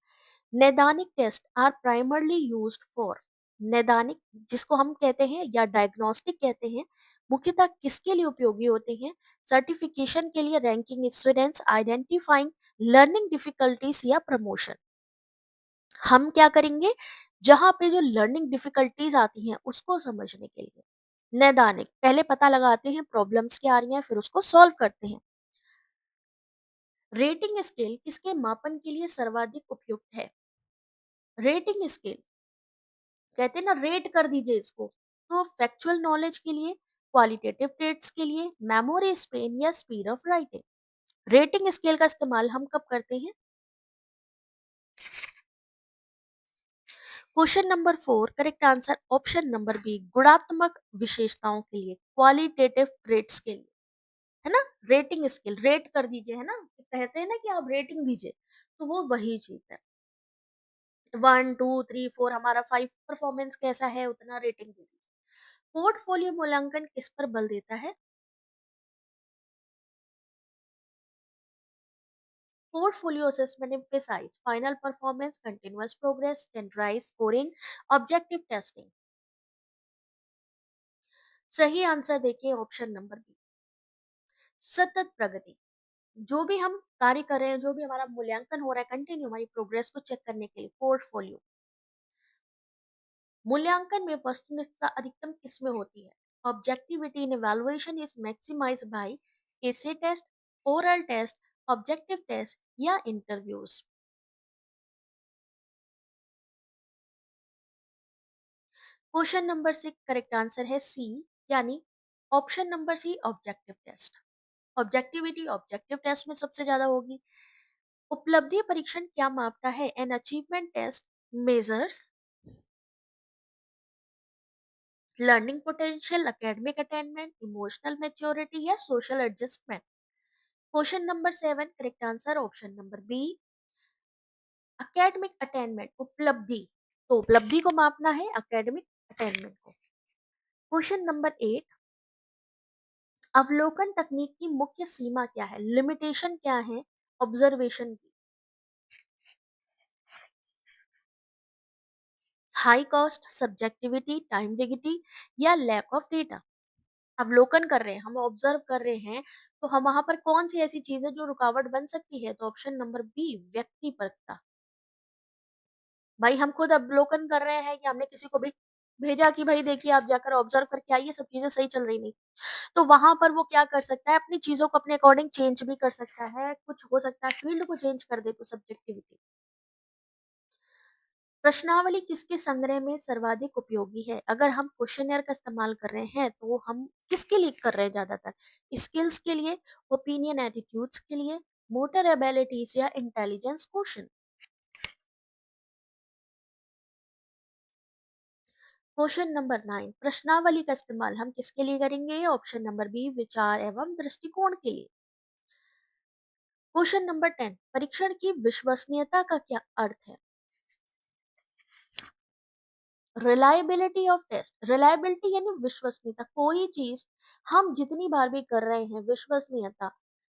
नैदानिक test are primarily used for, नैदानिक जिसको हम कहते हैं या डायग्नोस्टिक कहते हैं, मुख्यतः किसके लिए उपयोगी होते हैं? सर्टिफिकेशन के लिए, ranking students, identifying learning difficulties या प्रमोशन। हम क्या करेंगे? जहां पे जो लर्निंग डिफिकल्टीज आती हैं उसको समझने के लिए नैदानिक पहले पता लगाते हैं प्रॉब्लम्स क्या आ रही हैं, फिर उसको सॉल्व करते हैं। रेटिंग स्केल किसके मापन के लिए सर्वाधिक उपयुक्त है? रेटिंग स्केल कहते हैं ना, रेट कर दीजिए इसको। तो फैक्चुअल नॉलेज के लिए, क्वालिटेटिव ट्रेट्स के लिए, मेमोरी स्पेन या speed of writing. Rating scale का इस्तेमाल हम कब करते हैं? Question number 4 correct answer option number B, गुणात्मक विशेषताओं के लिए, क्वालिटेटिव ट्रेट्स के लिए, है ना। रेटिंग स्केल रेट कर दीजिए, है ना, कहते हैं ना कि आप रेटिंग दीजिए, तो वो वही चीज है। 1 2 3 4 हमारा 5 परफॉर्मेंस कैसा है उतना रेटिंग दे दीजिए। पोर्टफोलियो मूल्यांकन किस पर बल देता है? Portfolio assessment emphasize final performance, continuous progress, standardized scoring, objective testing। सही आंसर देखिए ऑप्शन नंबर बी, सतत प्रगति। जो भी हम कार्य कर रहे हैं, जो भी हमारा मूल्यांकन हो रहा है, कंटिन्यू हमारी प्रोग्रेस को चेक करने के लिए पोर्टफोलियो। मूल्यांकन में वस्तुनिष्ठता अधिकतम किसमें होती है? Objectivity in evaluation is maximize by essay test, oral test, objective test या interviews. Question number 6 correct answer है सी, यानी option number C, objective test. Objectivity objective test में सबसे ज्यादा होगी। उपलब्धि परीक्षण क्या मापता है? An achievement test measures learning potential, academic attainment, emotional maturity या social adjustment. Question number 7 correct answer option number B, academic attainment, उपलब्धि। तो उपलब्धि को मापना है, एकेडमिक अटेनमेंट को। क्वेश्चन नंबर 8, अवलोकन तकनीक की मुख्य सीमा क्या है? लिमिटेशन क्या है ऑब्जर्वेशन की? High cost, subjectivity, time rigidity या लैक ऑफ डेटा। अवलोकन कर रहे हैं, हम ऑब्जर्व कर रहे हैं, तो हम वहां पर कौन सी ऐसी चीज है जो रुकावट बन सकती है? तो ऑप्शन नंबर बी, व्यक्तिपरकता। भाई हम खुद अवलोकन कर रहे हैं कि हमने किसी को भी भेजा कि भाई देखिए आप जाकर ऑब्जर्व करके आइए, सब चीजें सही चल रही नहीं, तो वहां पर वो क्या कर सकता है? अपनी चीजों को अपने अकॉर्डिंग चेंज भी कर सकता है, कुछ हो सकता है फील्ड को चेंज कर दे, तो सब्जेक्टिविटी। प्रश्नावली किसके संग्रह में सर्वाधिक उपयोगी है? अगर हम क्वेश्चनर का इस्तेमाल कर रहे हैं तो हम किसके लिए कर रहे हैं ज्यादातर? स्किल्स के लिए, ओपिनियन एटीट्यूड्स के लिए, मोटर एबिलिटीज या इंटेलिजेंस क्वेश्चन। क्वेश्चन नंबर 9 प्रश्नावली का इस्तेमाल हम किसके लिए करेंगे? ऑप्शन नंबर बी, विचार एवं दृष्टिकोण के लिए। क्वेश्चन नंबर 10 परीक्षण की विश्वसनीयता का क्या अर्थ है? रिलायबिलिटी ऑफ टेस्ट, रिलायबिलिटी यानी विश्वसनीयता, कोई चीज हम जितनी बार भी कर रहे हैं, विश्वसनीयता,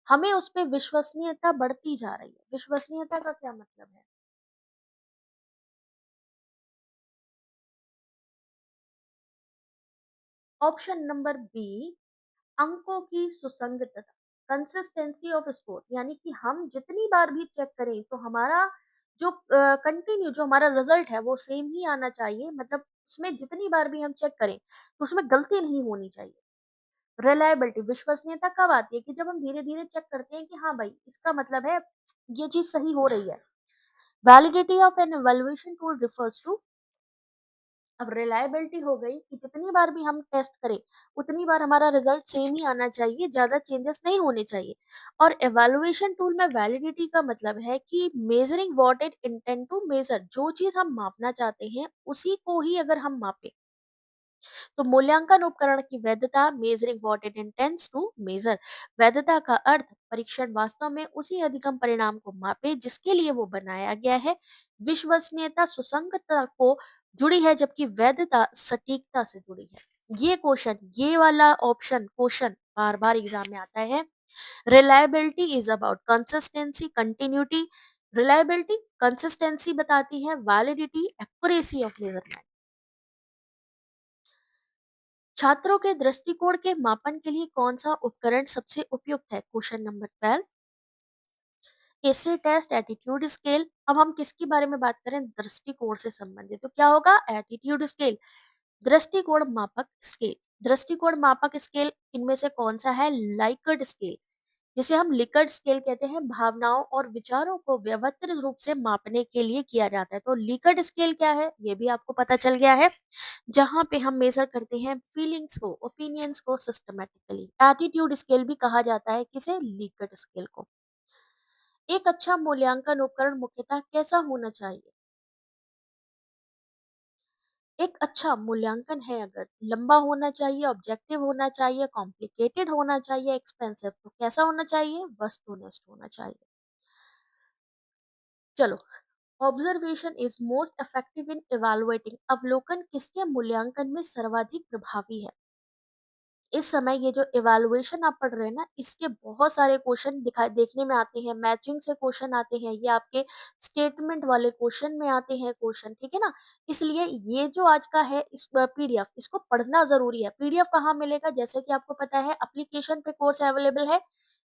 हमें उस पे विश्वसनीयता बढ़ती जा रही है। विश्वसनीयता का क्या मतलब है? ऑप्शन नंबर बी, अंकों की सुसंगतता, कंसिस्टेंसी ऑफ स्कोर, यानी कि हम जितनी बार भी चेक करें तो हमारा जो कंटिन्यू जो हमारा रिजल्ट है वो सेम ही आना चाहिए, मतलब उसमें जितनी बार भी हम चेक करें तो उसमें गलती नहीं होनी चाहिए। रिलायबिलिटी विश्वसनीयता कब आती है? कि जब हम धीरे धीरे चेक करते हैं कि हाँ भाई इसका मतलब है ये चीज सही हो रही है। Validity of an evaluation tool refers to, अब रिलायबिलिटी हो गई कि जितनी बार भी हम टेस्ट करें उतनी बार हमारा रिजल्ट सेम ही आना चाहिए, ज्यादा चेंजेस नहीं होने चाहिए। और इवैल्यूएशन टूल में वैलिडिटी का मतलब है कि measuring what it intend to measure, जो चीज हम मापना चाहते हैं उसी को ही अगर हम मापे, तो मूल्यांकन उपकरण की वैधता, measuring what it intends to measure, वैधता का अर्थ परीक्षण वास्तव में उसी अधिगम परिणाम को मापे जिसके लिए वो बनाया गया है। विश्वसनीयता सुसंगतता को जुड़ी है, जबकि वैधता सटीकता से जुड़ी है। ये क्वेश्चन, ये वाला ऑप्शन क्वेश्चन बार बार एग्जाम में आता है reliability is about consistency, continuity. Reliability consistency बताती है, वैलिडिटी एक्यूरेसी ऑफ मेजरमेंट। छात्रों के दृष्टिकोण के मापन के लिए कौन सा उपकरण सबसे उपयुक्त है? Question number 12। एसे टेस्ट, एटीट्यूड स्केल। अब हम किसके बारे में बात करें? दृष्टिकोण से संबंधित, तो क्या होगा? Attitude scale. दृष्टिकोण मापक स्केल। दृष्टिकोण मापक स्केल इनमें से कौन सा है? लाइकर्ट स्केल, जिसे हम लिकर्ट स्केल कहते हैं, भावनाओं और विचारों को व्यवस्थित रूप से मापने के लिए किया जाता है। तो लिकर्ट स्केल क्या है, ये भी आपको पता चल गया है, जहां पे हम मेजर करते हैं फीलिंग्स को, ओपिनियंस को सिस्टमैटिकली। एटीट्यूड स्केल भी कहा जाता है किसे? लिकर्ट स्केल को। एक अच्छा मूल्यांकन उपकरण मुख्यतः कैसा होना चाहिए? एक अच्छा मूल्यांकन है अगर, लंबा होना चाहिए, ऑब्जेक्टिव होना चाहिए, कॉम्प्लिकेटेड होना चाहिए, एक्सपेंसिव, तो कैसा होना चाहिए? वस्तुनिष्ठ होना चाहिए। चलो, observation is most effective in evaluating. अवलोकन किसके मूल्यांकन में सर्वाधिक प्रभावी है? इस समय ये जो इवैल्यूएशन आप पढ़ रहे हैं ना, इसके बहुत सारे क्वेश्चन दिखाई देखने में आते हैं, मैचिंग से क्वेश्चन आते हैं, ये आपके स्टेटमेंट वाले क्वेश्चन में आते हैं क्वेश्चन, ठीक है ना? इसलिए ये जो आज का है इस पीडीएफ, इसको पढ़ना जरूरी है। पीडीएफ कहाँ मिलेगा? जैसे कि आपको पता है, एप्लीकेशन पे कोर्स अवेलेबल है,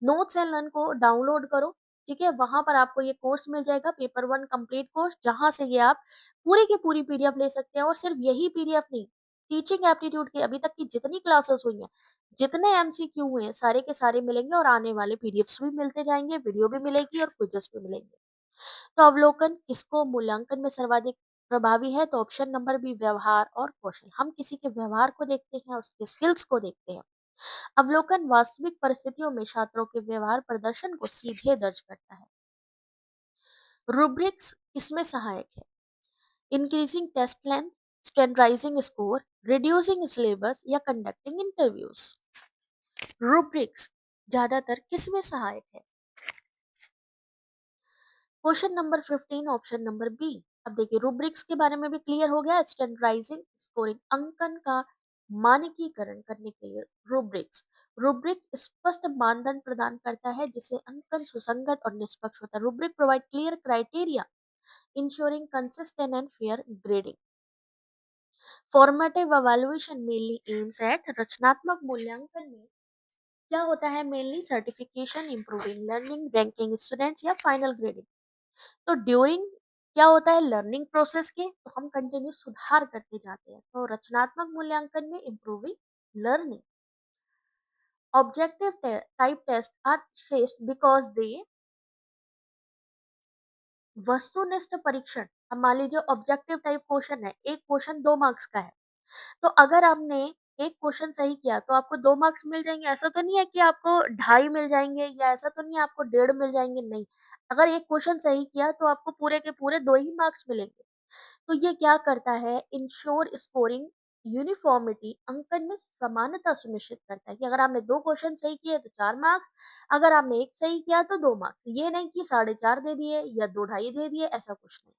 नोट्स एंड लर्न को डाउनलोड करो, ठीक है? वहां पर आपको ये कोर्स मिल जाएगा, पेपर वन कंप्लीट कोर्स, जहां से ये आप पूरी की पूरी पीडीएफ ले सकते हैं। और सिर्फ यही पीडीएफ नहीं, टीचिंग एप्टीट्यूड की अभी तक की जितनी क्लासेस हुई हैं, जितने एमसीक्यू हुए हैं, सारे के सारे मिलेंगे, और आने वाले पीडीएफ्स भी मिलते जाएंगे, वीडियो भी मिलेगी और क्विज़ेस भी मिलेंगे। तो अवलोकन किसको मूल्यांकन में सर्वाधिक प्रभावी है? तो ऑप्शन नंबर बी, व्यवहार और कौशल। हम किसी के व्यवहार को देखते हैं, उसके स्किल्स को देखते हैं। अवलोकन वास्तविक परिस्थितियों में छात्रों के व्यवहार प्रदर्शन को सीधे दर्ज करता है। रूब्रिक्स किसमें सहायक है? Increasing test length, standardising score, reducing syllabus या कंडक्टिंग इंटरव्यूज। रूब्रिक्स ज्यादातर किसमें सहायक है? Question number 15, option number B. अब देखिए, रूब्रिक्स के बारे में भी क्लियर हो गया। स्टैंडर्डाइजिंग स्कोरिंग, अंकन का मानकीकरण करने के लिए रूब्रिक्स। रूब्रिक्स स्पष्ट मानदंड प्रदान करता है जिससे अंकन सुसंगत और निष्पक्ष होता है। Rubric provide clear criteria ensuring consistent and fair grading. Formative evaluation mainly aims at, रचनात्मक मूल्यांकन में क्या होता है? Mainly certification, improving learning, ranking students या फाइनल ग्रेडिंग। तो ड्यूरिंग क्या होता है? लर्निंग प्रोसेस के, तो हम कंटिन्यू सुधार करते जाते हैं। तो रचनात्मक मूल्यांकन में improving learning. Objective type test are श्रेष्ठ बिकॉज दे, वस्तुनिष्ठ परीक्षण। अब मान लीजिए ऑब्जेक्टिव टाइप क्वेश्चन है, एक क्वेश्चन 2 मार्क्स का है, तो अगर आपने एक क्वेश्चन सही किया तो आपको 2 मार्क्स मिल जाएंगे। ऐसा तो नहीं है कि आपको 2.5 मिल जाएंगे, या ऐसा तो नहीं है आपको 1.5 मिल जाएंगे, नहीं। अगर एक क्वेश्चन सही किया तो आपको पूरे के पूरे 2 ही मार्क्स मिलेंगे। तो ये क्या करता है? इंश्योर स्कोरिंग यूनिफॉर्मिटी, अंकन में समानता सुनिश्चित करता है कि अगर आपने 2 क्वेश्चन सही किए तो 4 मार्क्स, अगर आपने एक सही किया तो 2 मार्क्स। ये नहीं कि 4.5 दे दिए या 2.5 दे दिए, ऐसा कुछ नहीं।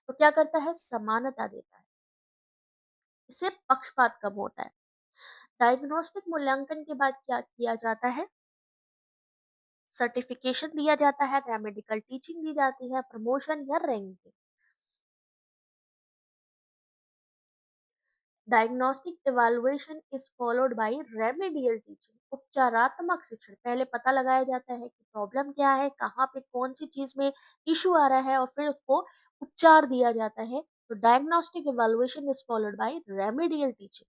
तो क्या करता है? समानता देता है, इससे पक्षपात कम होता है। डायग्नोस्टिक मूल्यांकन के बाद क्या किया जाता है? सर्टिफिकेशन दिया जाता है, मेडिकल टीचिंग दी जाती है, प्रमोशन या ranking. Diagnostic evaluation is followed by remedial teaching. उपचारात्मक शिक्षण, पहले पता लगाया जाता है कि प्रॉब्लम क्या है, कहाँ पे कौन सी चीज में इशू आ रहा है, और फिर उसको उपचार दिया जाता है। तो diagnostic evaluation is followed by remedial teaching.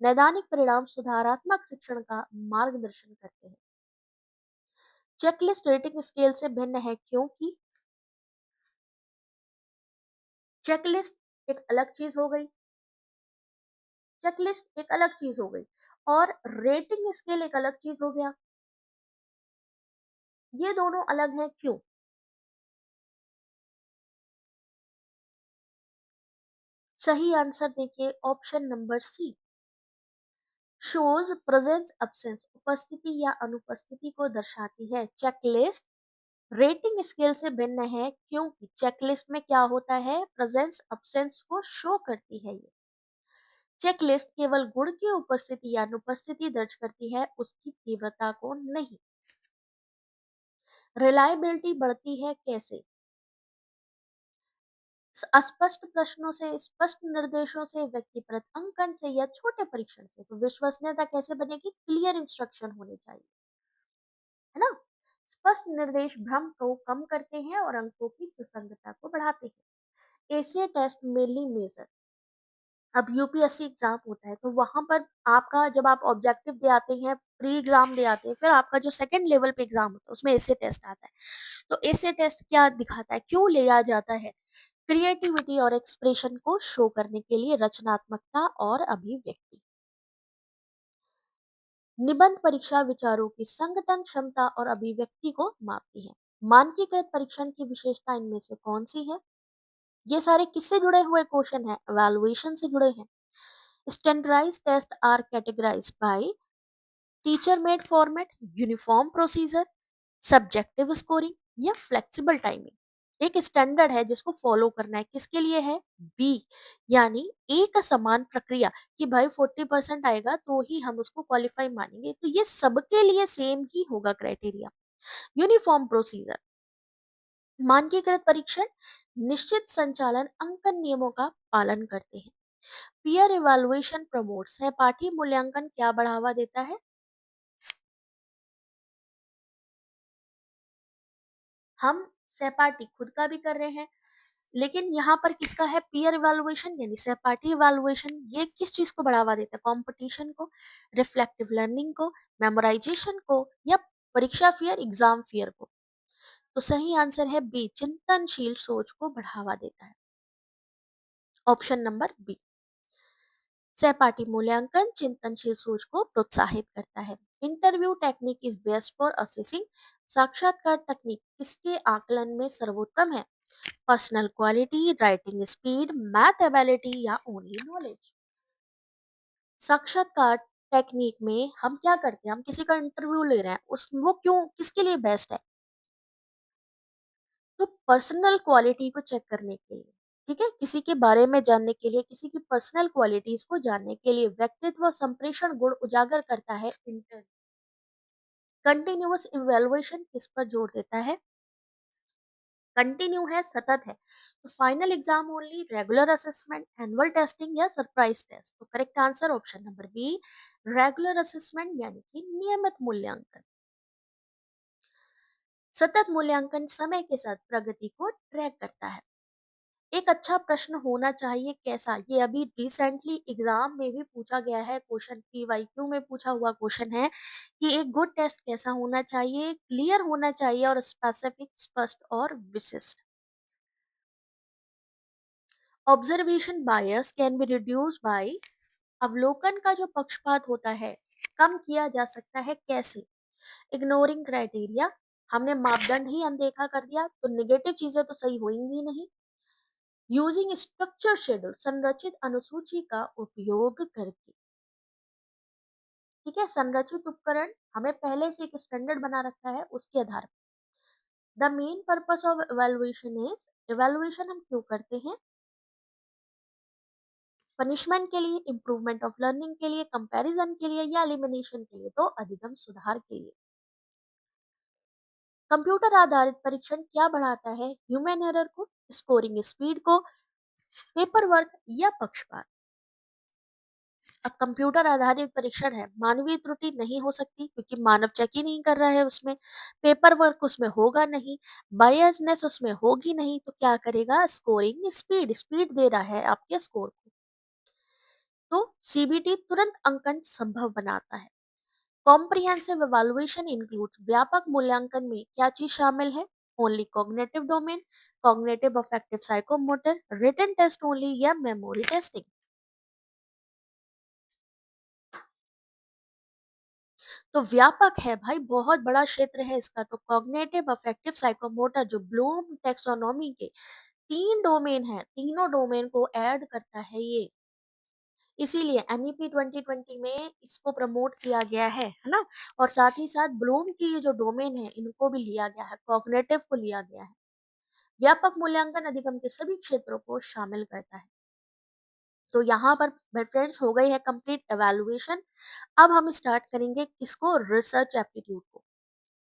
नैदानिक परिणाम सुधारात्मक शिक्षण का मार्गदर्शन करते हैं। चेकलिस्ट रेटिंग स्केल से भिन्न है क्योंकि चेकलिस्ट एक अलग चीज हो गई, चेकलिस्ट एक अलग चीज हो गई, और रेटिंग स्केल एक अलग चीज हो गया। ये दोनों अलग हैं क्यों? सही आंसर देखिए, option number C, shows presence absence, उपस्थिति या अनुपस्थिति को दर्शाती है। चेकलिस्ट रेटिंग स्केल से भिन्न है क्योंकि चेकलिस्ट में क्या होता है? प्रेजेंस एब्सेंस को शो करती है। ये चेकलिस्ट केवल गुण की उपस्थिति या अनुपस्थिति दर्ज करती है, उसकी तीव्रता को नहीं। रिलायबिलिटी बढ़ती है कैसे? अस्पष्ट प्रश्नों से, स्पष्ट निर्देशों से, व्यक्तिपरक अंकन से या छोटे परीक्षण से। तो विश्वसनीयता कैसे बनेगी? क्लियर इंस्ट्रक्शन होने चाहिए, है ना? स्पष्ट निर्देश भ्रम को कम करते हैं और अंकों की सुसंगतता को बढ़ाते हैं। एसीए टेस्ट मेनली मेजर, अब यूपीएससी एग्जाम होता है तो वहां पर आपका जब आप ऑब्जेक्टिव दे आते हैं, प्री एग्जाम दे आते हैं, फिर आपका जो सेकंड लेवल पे एग्जाम होता है उसमें एसे टेस्ट आता है। तो एसे टेस्ट क्या दिखाता है, क्यों लिया जाता है? क्रिएटिविटी और एक्सप्रेशन को शो करने के लिए, रचनात्मकता और अभिव्यक्ति। निबंध परीक्षा विचारों की संगठन क्षमता और अभिव्यक्ति को मापती है। मानकीकृत परीक्षण की विशेषता इनमें से कौन सी है? ये सारे किससे जुड़े हुए क्वेश्चन हैं? एवेलुएशन से जुड़े हैं। Standardised test are categorised by teacher made format, uniform procedure, subjective scoring या फ्लेक्सिबल टाइमिंग। एक स्टैंडर्ड है जिसको फॉलो करना है, किसके लिए है? बी, यानी एक समान प्रक्रिया, कि भाई 40% आएगा तो ही हम उसको क्वालिफाई मानेंगे, तो ये सबके लिए सेम ही होगा क्राइटेरिया। यूनिफॉर्म प्रोसीजर, मानकीकृत परीक्षण निश्चित संचालन अंकन नियमों का पालन करते हैं। पीयर इवैल्यूएशन प्रमोट्स, सहपाठी मूल्यांकन क्या बढ़ावा देता है? हम सहपाठी खुद का भी कर रहे हैं, लेकिन यहाँ पर किसका है? पीयर इवैल्यूएशन यानी सहपाठी इवैल्यूएशन। ये किस चीज को बढ़ावा देता है? कंपटीशन को, रिफ्लेक्टिव लर्निंग को, मेमोराइजेशन को या परीक्षा फियर, एग्जाम फियर को। तो सही आंसर है बी, चिंतनशील सोच को बढ़ावा देता है। Option number B. सहपाठी मूल्यांकन चिंतनशील सोच को प्रोत्साहित करता है। Interview technique is best for assessing, साक्षात्कार तकनीक किसके आकलन में सर्वोत्तम है? Personal quality, writing speed, math ability या ओनली नॉलेज। साक्षात्कार टेक्निक में हम क्या करते हैं? हम किसी का इंटरव्यू ले रहे हैं, उस वो क्यों, किसके लिए बेस्ट है? तो पर्सनल क्वालिटी को चेक करने के लिए, ठीक है, किसी के बारे में जानने के लिए, किसी की पर्सनल क्वालिटीज को जानने के लिए। व्यक्तित्व संप्रेषण गुण उजागर करता है इंटरव्यू। कंटिन्यूअस इवैल्यूएशन किस पर जोर देता है? कंटिन्यू है, सतत है। तो final exam only, regular assessment, annual testing या सरप्राइज टेस्ट। तो correct answer option number B, regular assessment यानी कि नियमित मूल्यांकन। सतत मूल्यांकन समय के साथ प्रगति को ट्रैक करता है। एक अच्छा प्रश्न होना चाहिए कैसा? ये अभी रिसेंटली एग्जाम में भी पूछा गया है, क्वेश्चन पीवाईक्यू में पूछा हुआ क्वेश्चन है कि एक गुड टेस्ट कैसा होना चाहिए? क्लियर होना चाहिए और स्पेसिफिक, स्पष्ट और विशिष्ट। Observation bias can be reduce by, अवलोकन का जो पक्षपात होता है कम किया जा सकता है कैसे? इग्नोरिंग क्राइटेरिया, हमने मापदंड ही अनदेखा कर दिया तो नेगेटिव चीजें तो सही होंगी नहीं। यूजिंग स्ट्रक्चर शेड्यूल, संरचित अनुसूची का उपयोग करके। ठीक है, संरचित उपकरण हमें पहले से एक स्टैंडर्ड बना रखा है, उसके आधार पर। The main purpose of evaluation is, evaluation हम क्यों करते हैं? पनिशमेंट के लिए, इम्प्रूवमेंट ऑफ लर्निंग के लिए, कंपैरिजन के लिए या एलिमिनेशन के लिए? तो अधिगम सुधार के लिए। कंप्यूटर आधारित परीक्षण क्या बढ़ाता है? ह्यूमन एरर को, स्कोरिंग स्पीड को, पेपर वर्क या पक्षपात। अब कंप्यूटर आधारित परीक्षण है, मानवीय त्रुटि नहीं हो सकती क्योंकि मानव चेक ही नहीं कर रहा है उसमें। पेपर वर्क उसमें होगा नहीं, बायसनेस उसमें होगी नहीं, तो क्या करेगा? स्कोरिंग स्पीड, स्पीड दे रहा है आपके स्कोर को। तो सीबीटी तुरंत अंकन संभव बनाता है। कॉम्प्रिहेंसिव इवैल्यूएशन इंक्लूड्स, व्यापक मूल्यांकन में क्या चीज शामिल है? Only cognitive domain, cognitive affective psychomotor, written test only या मेमोरी टेस्टिंग। तो व्यापक है भाई, बहुत बड़ा क्षेत्र है इसका। तो कॉग्निटिव अफेक्टिव साइकोमोटर जो ब्लूम टेक्सोनोमी के 3 डोमेन है, तीनों डोमेन को ऐड करता है ये। इसीलिए एनईपी 2020 में इसको प्रमोट किया गया है ना? और साथ ही साथ ब्लूम की ये जो डोमेन है इनको भी लिया गया है, कॉग्निटिव को लिया गया है। व्यापक मूल्यांकन अधिगम के सभी क्षेत्रों को शामिल करता है। तो यहाँ पर फ्रेंड्स हो गई है कंप्लीट एवेलुएशन। अब हम स्टार्ट करेंगे किसको? रिसर्च एप्टीट्यूड को।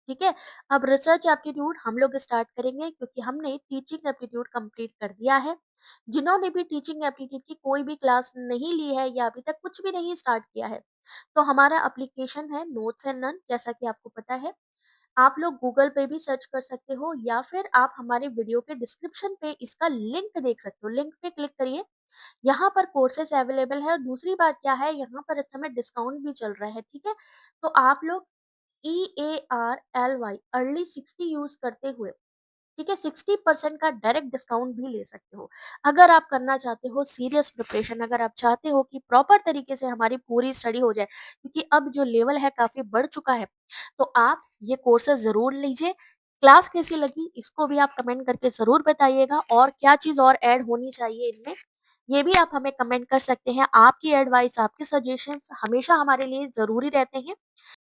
ठीक है? अब रिसर्च एप्टीट्यूड हम लोग स्टार्ट करेंगे क्योंकि हमने टीचिंग एप्टीट्यूड कंप्लीट कर दिया है। जिन्होंने भी टीचिंग एप्टीट्यूड की कोई भी क्लास नहीं ली है या अभी तक कुछ भी नहीं स्टार्ट किया है, तो हमारा एप्लीकेशन है नोट्स एंड लर्न, जैसा कि आपको पता है। आप लोग गूगल पे भी सर्च कर सकते हो या फिर आप हमारे वीडियो के डिस्क्रिप्शन पे इसका लिंक देख सकते हो। लिंक पे क्लिक करिए, यहाँ पर कोर्सेज़ अवेलेबल है और दूसरी बात क्या है, यहाँ पर इस समय डिस्काउंट भी चल रहा है, ठीक है? तो आप लोग EARLY अर्ली 60 यूज़ करते हुए, ठीक है, 60% का डायरेक्ट डिस्काउंट भी ले सकते हो। अगर आप करना चाहते हो सीरियस प्रिपरेशन, अगर आप चाहते हो कि प्रॉपर तरीके से हमारी पूरी स्टडी हो जाए, क्योंकि अब जो लेवल है काफ़ी बढ़ चुका है, तो आप ये कोर्सेज़ ज़रूर लीजिए। क्लास कैसी लगी इसको भी आप कमेंट करके ज़रूर बताइएगा और क्या चीज़ और ऐड होनी चाहिए इनमें, ये भी आप हमें कमेंट कर सकते हैं। आपकी एडवाइस, आपके सजेशंस हमेशा हमारे लिए ज़रूरी रहते हैं।